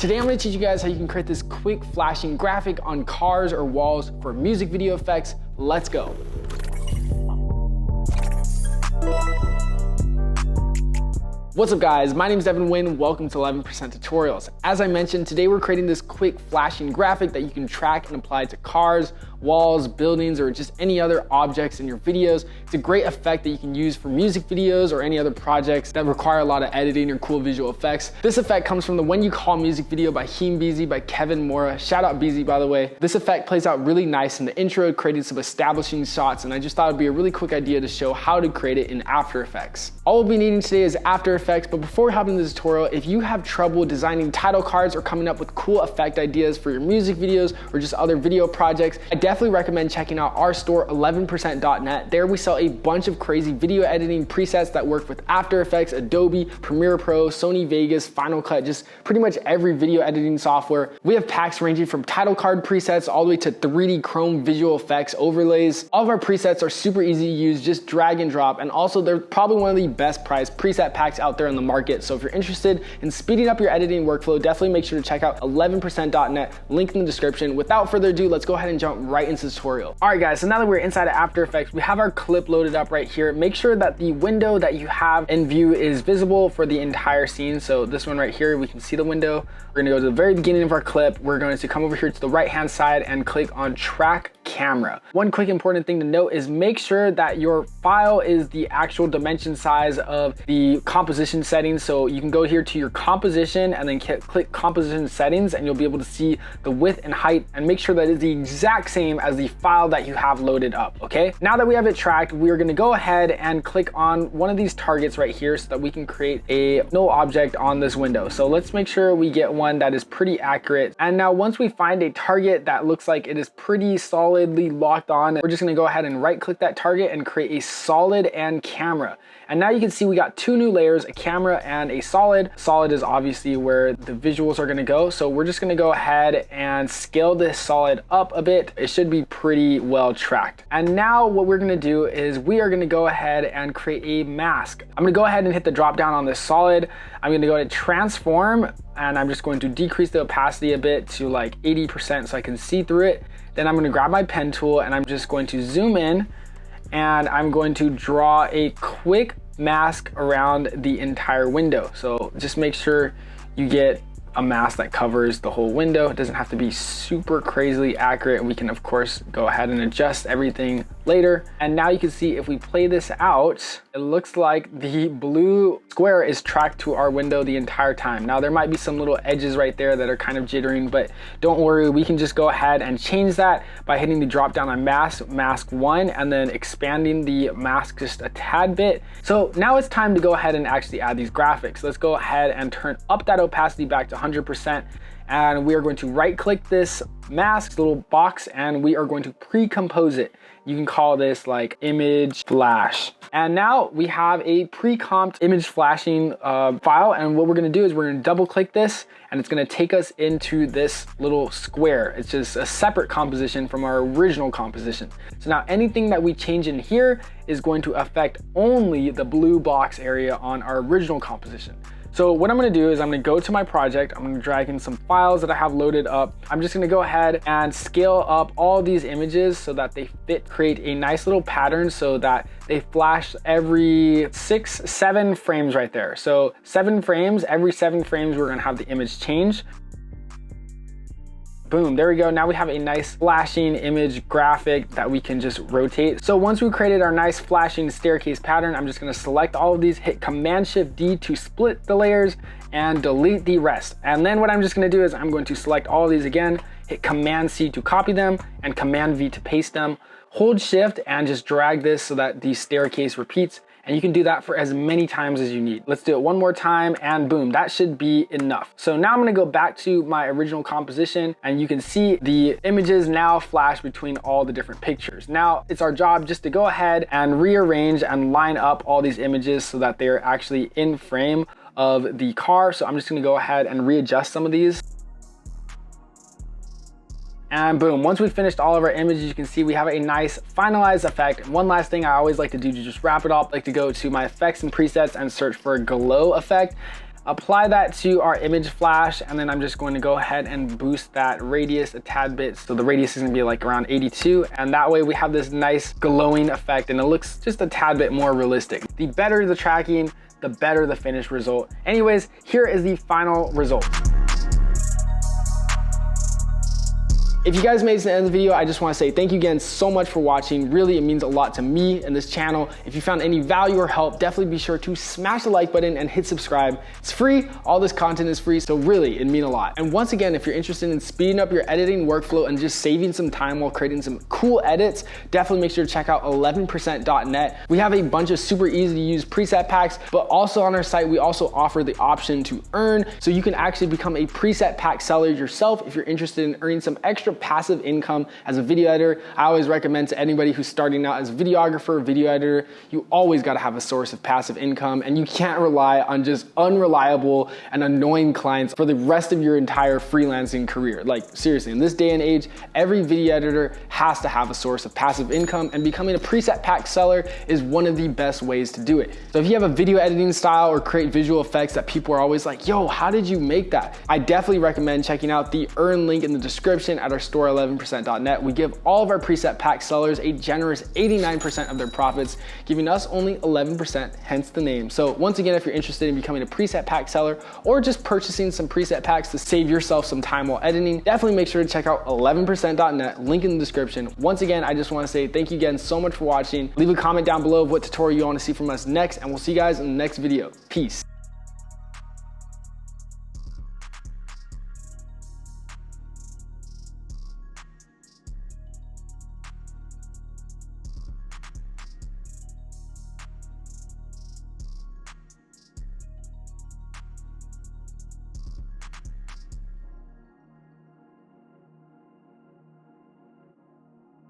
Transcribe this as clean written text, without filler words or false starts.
Today I'm going to teach you guys how you can create this quick flashing graphic on cars or walls for music video effects. Let's go. What's up guys, my name is Devin Huynh, welcome to 11% Tutorials. As I mentioned, today we're creating this quick flashing graphic that you can track and apply to cars, walls, buildings, or just any other objects in your videos. It's a great effect that you can use for music videos or any other projects that require a lot of editing or cool visual effects. This effect comes from the When You Call music video by Beezy by Kevin Mora. Shout out Beezy, by the way. This effect plays out really nice in the intro, creating some establishing shots, and I just thought it'd be a really quick idea to show how to create it in After Effects. All we'll be needing today is After Effects, but before we hop into this tutorial, if you have trouble designing title cards or coming up with cool effect ideas for your music videos or just other video projects, I definitely recommend checking out our store 11%.net. There we sell a bunch of crazy video editing presets that work with After Effects, Adobe, Premiere Pro, Sony Vegas, Final Cut, just pretty much every video editing software. We have packs ranging from title card presets all the way to 3D Chrome visual effects overlays. All of our presets are super easy to use, just drag and drop, and also they're probably one of the best priced preset packs out there in the market. So if you're interested in speeding up your editing workflow, definitely make sure to check out 11%.net, link in the description. Without further ado, let's go ahead and jump right into the tutorial. All right guys, so now that we're inside of After Effects, we have our clip loaded up right here. Make sure that the window that you have in view is visible for the entire scene. So this one right here, we can see the window. We're gonna go to the very beginning of our clip. We're going to come over here to the right-hand side and click on Track Camera. One quick important thing to note is make sure that your file is the actual dimension size of the composition settings. So you can go here to your composition and then click composition settings, and you'll be able to see the width and height, and make sure that it's the exact same as the file that you have loaded up, okay? Now that we have it tracked, we're gonna go ahead and click on one of these targets right here so that we can create a null object on this window. So let's make sure we get one that is pretty accurate. And now once we find a target that looks like it is pretty solidly locked on, we're just gonna go ahead and right click that target and create a solid and camera. And now you can see we got two new layers, a camera and a solid. Solid is obviously where the visuals are gonna go. So we're just gonna go ahead and scale this solid up a bit. It should be pretty well tracked. And now what we're gonna do is we are gonna go ahead and create a mask. I'm gonna go ahead and hit the drop down on this solid. I'm gonna go to transform, and I'm just going to decrease the opacity a bit to like 80% so I can see through it. Then I'm gonna grab my pen tool and I'm just going to zoom in, and I'm going to draw a quick mask around the entire window. So just make sure you get a mask that covers the whole window. It doesn't have to be super crazily accurate. We can of course go ahead and adjust everything later. And now you can see if we play this out, it looks like the blue square is tracked to our window the entire time. Now there might be some little edges right there that are kind of jittering, but don't worry, we can just go ahead and change that by hitting the drop down on mask 1, and then expanding the mask just a tad bit. So now it's time to go ahead and actually add these graphics. Let's go ahead and turn up that opacity back to 100%. And we are going to right click this mask little box, and we are going to pre-compose it. You can call this like image flash. And now we have a pre-comped image flashing file. And what we're gonna do is we're gonna double click this, and it's gonna take us into this little square. It's just a separate composition from our original composition. So now anything that we change in here is going to affect only the blue box area on our original composition. So what I'm gonna do is I'm gonna go to my project, I'm gonna drag in some files that I have loaded up. I'm just gonna go ahead and scale up all these images so that they fit, create a nice little pattern so that they flash every 7 frames right there. So 7 frames, every 7 frames we're gonna have the image change. Boom, there we go. Now we have a nice flashing image graphic that we can just rotate. So once we created our nice flashing staircase pattern, I'm just gonna select all of these, hit Command-Shift-D to split the layers, and delete the rest. And then what I'm just gonna do is I'm going to select all of these again, hit Command-C to copy them, and Command-V to paste them. Hold Shift and just drag this so that the staircase repeats. And you can do that for as many times as you need. Let's do it one more time, and boom, that should be enough. So now I'm gonna go back to my original composition, and you can see the images now flash between all the different pictures. Now it's our job just to go ahead and rearrange and line up all these images so that they're actually in frame of the car. So I'm just gonna go ahead and readjust some of these. And boom, once we finished all of our images, you can see we have a nice finalized effect. And one last thing I always like to do to just wrap it up, I like to go to my effects and presets and search for a glow effect. apply that to our image flash, and then I'm just going to go ahead and boost that radius a tad bit. So the radius is gonna be like around 82, and that way we have this nice glowing effect and it looks just a tad bit more realistic. The better the tracking, the better the finished result. Anyways, here is the final result. If you guys made it to the end of the video, I just want to say thank you again so much for watching. Really, it means a lot to me and this channel. If you found any value or help, definitely be sure to smash the like button and hit subscribe. It's free. All this content is free, so really, it means a lot. And once again, if you're interested in speeding up your editing workflow and just saving some time while creating some cool edits, definitely make sure to check out 11%.net. We have a bunch of super easy to use preset packs, but also on our site, we also offer the option to earn, so you can actually become a preset pack seller yourself if you're interested in earning some extra passive income as a video editor. I always recommend to anybody who's starting out as a videographer, video editor, you always got to have a source of passive income, and you can't rely on just unreliable and annoying clients for the rest of your entire freelancing career. Like seriously, in this day and age, every video editor has to have a source of passive income, and becoming a preset pack seller is one of the best ways to do it. So if you have a video editing style or create visual effects that people are always like, yo, how did you make that? I definitely recommend checking out the earn link in the description at our store 11%.net. We give all of our preset pack sellers a generous 89% of their profits, giving us only 11%, hence the name. So once again, if you're interested in becoming a preset pack seller or just purchasing some preset packs to save yourself some time while editing, definitely make sure to check out 11%.net, link in the description. Once again, I just want to say thank you again so much for watching. Leave a comment down below of what tutorial you want to see from us next, and we'll see you guys in the next video. Peace.